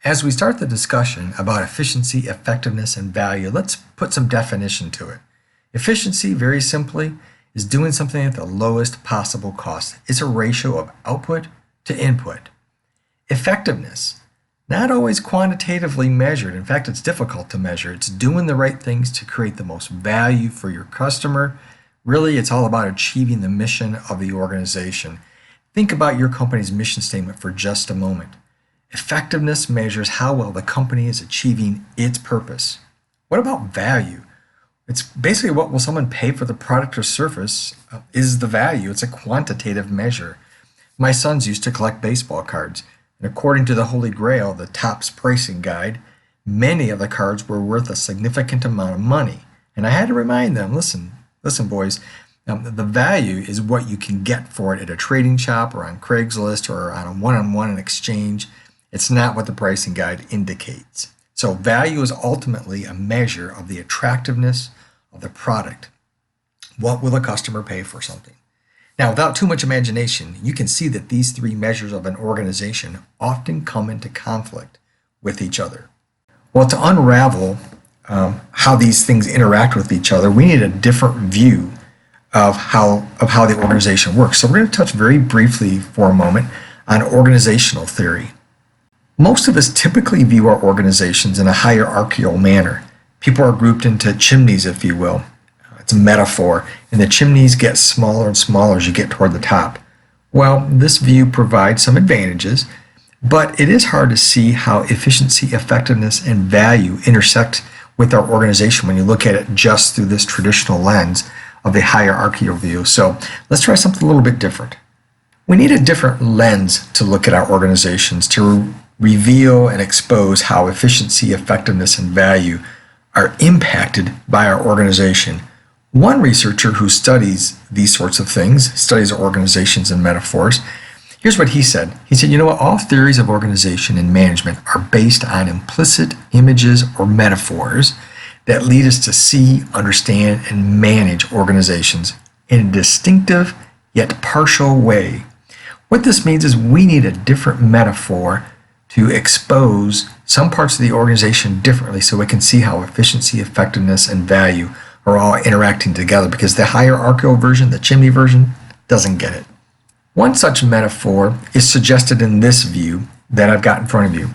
As we start the discussion about efficiency, effectiveness, and value, let's put some definition to it. Efficiency, very simply, is doing something at the lowest possible cost. It's a ratio of output to input. Effectiveness, not always quantitatively measured. In fact, it's difficult to measure. It's doing the right things to create the most value for your customer. Really, it's all about achieving the mission of the organization. Think about your company's mission statement for just a moment. Effectiveness measures how well the company is achieving its purpose. What about value? It's basically what will someone pay for the product or service is the value. It's a quantitative measure. My sons used to collect baseball cards, and according to the Holy Grail, the Topps pricing guide, many of the cards were worth a significant amount of money. And I had to remind them, listen boys, the value is what you can get for it at a trading shop or on Craigslist or on a one-on-one exchange. It's not what the pricing guide indicates. So value is ultimately a measure of the attractiveness of the product. What will a customer pay for something? Now, without too much imagination, you can see that these three measures of an organization often come into conflict with each other. Well, to unravel how these things interact with each other, we need a different view of how the organization works. So we're going to touch very briefly for a moment on organizational theory. Most of us typically view our organizations in a hierarchical manner. People are grouped into chimneys, if you will. It's a metaphor, and the chimneys get smaller and smaller as you get toward the top. Well, this view provides some advantages, but it is hard to see how efficiency, effectiveness, and value intersect with our organization when you look at it just through this traditional lens of a hierarchical view. So let's try something a little bit different. We need a different lens to look at our organizations to reveal and expose how efficiency, effectiveness, and value are impacted by our organization. One researcher who studies these sorts of things, studies organizations and metaphors, here's what he said. He said, you know what, all theories of organization and management are based on implicit images or metaphors that lead us to see, understand, and manage organizations in a distinctive yet partial way. What this means is we need a different metaphor to expose some parts of the organization differently so we can see how efficiency, effectiveness, and value are all interacting together, because the hierarchical version, the chimney version, doesn't get it. One such metaphor is suggested in this view that I've got in front of you.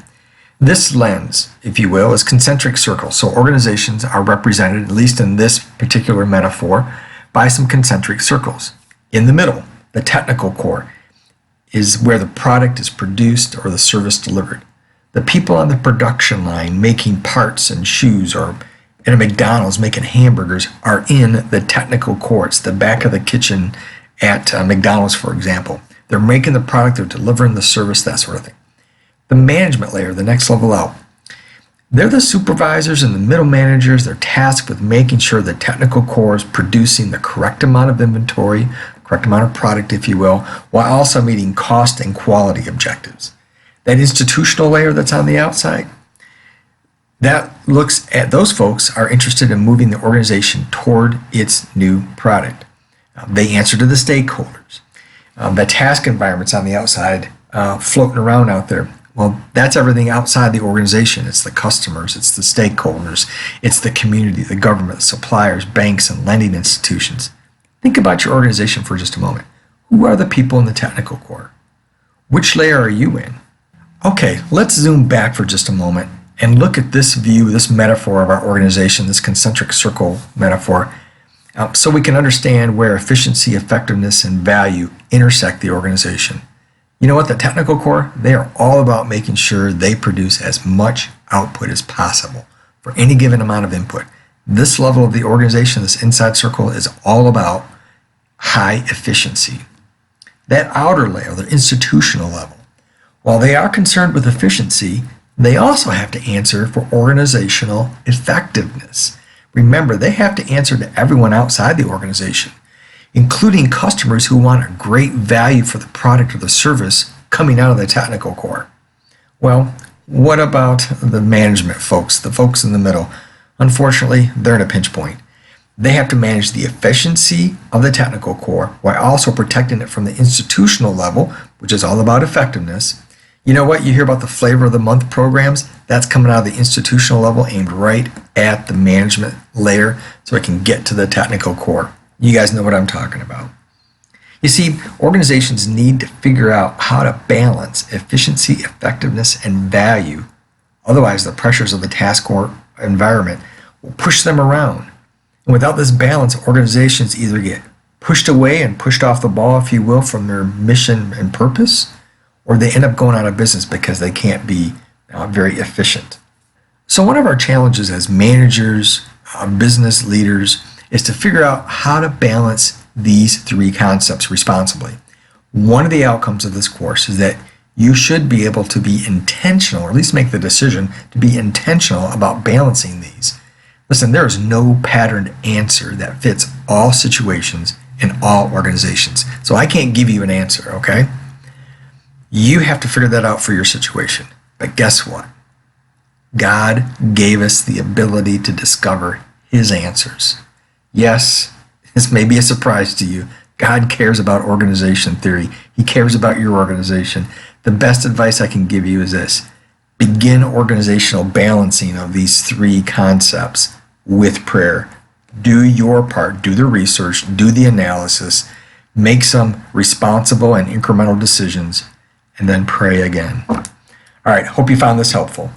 This lens, if you will, is concentric circles. So organizations are represented, at least in this particular metaphor, by some concentric circles. In the middle, the technical core, is where the product is produced or the service delivered. The people on the production line making parts and shoes, or in a McDonald's making hamburgers, are in the technical core. It's the back of the kitchen at McDonald's, for example. They're making the product, they're delivering the service, that sort of thing. The management layer, the next level out, they're the supervisors and the middle managers. They're tasked with making sure the technical core is producing the correct amount of inventory, correct amount of product, if you will, while also meeting cost and quality objectives. That institutional layer that's on the outside, that looks at those folks are interested in moving the organization toward its new product. They answer to the stakeholders. The task environments on the outside floating around out there, well, that's everything outside the organization. It's the customers, it's the stakeholders, it's the community, the government, the suppliers, banks, and lending institutions. Think about your organization for just a moment. Who are the people in the technical core? Which layer are you in? Okay, let's zoom back for just a moment and look at this view, this metaphor of our organization, this concentric circle metaphor, so we can understand where efficiency, effectiveness, and value intersect the organization. You know what? The technical core, they are all about making sure they produce as much output as possible for any given amount of input. This level of the organization, this inside circle, is all about high efficiency. That outer layer, the institutional level, while they are concerned with efficiency, they also have to answer for organizational effectiveness. Remember, they have to answer to everyone outside the organization, including customers who want a great value for the product or the service coming out of the technical core. Well, what about the management folks, the folks in the middle? Unfortunately, they're in a pinch point. They have to manage the efficiency of the technical core while also protecting it from the institutional level, which is all about effectiveness. You know what? You hear about the flavor of the month programs? That's coming out of the institutional level, aimed right at the management layer so it can get to the technical core. You guys know what I'm talking about. You see, organizations need to figure out how to balance efficiency, effectiveness, and value. Otherwise, the pressures of the task or environment will push them around. And without this balance, organizations either get pushed away and pushed off the ball, if you will, from their mission and purpose, or they end up going out of business because they can't be very efficient. So one of our challenges as managers, business leaders, is to figure out how to balance these three concepts responsibly. One of the outcomes of this course is that you should be able to be intentional, or at least make the decision to be intentional about balancing these. Listen, there is no patterned answer that fits all situations in all organizations. So I can't give you an answer, okay? You have to figure that out for your situation. But guess what? God gave us the ability to discover His answers. Yes, this may be a surprise to you. God cares about organization theory. He cares about your organization. The best advice I can give you is this: begin organizational balancing of these three concepts with prayer. Do your part, do the research, do the analysis, make some responsible and incremental decisions, and then pray again. All right, hope you found this helpful.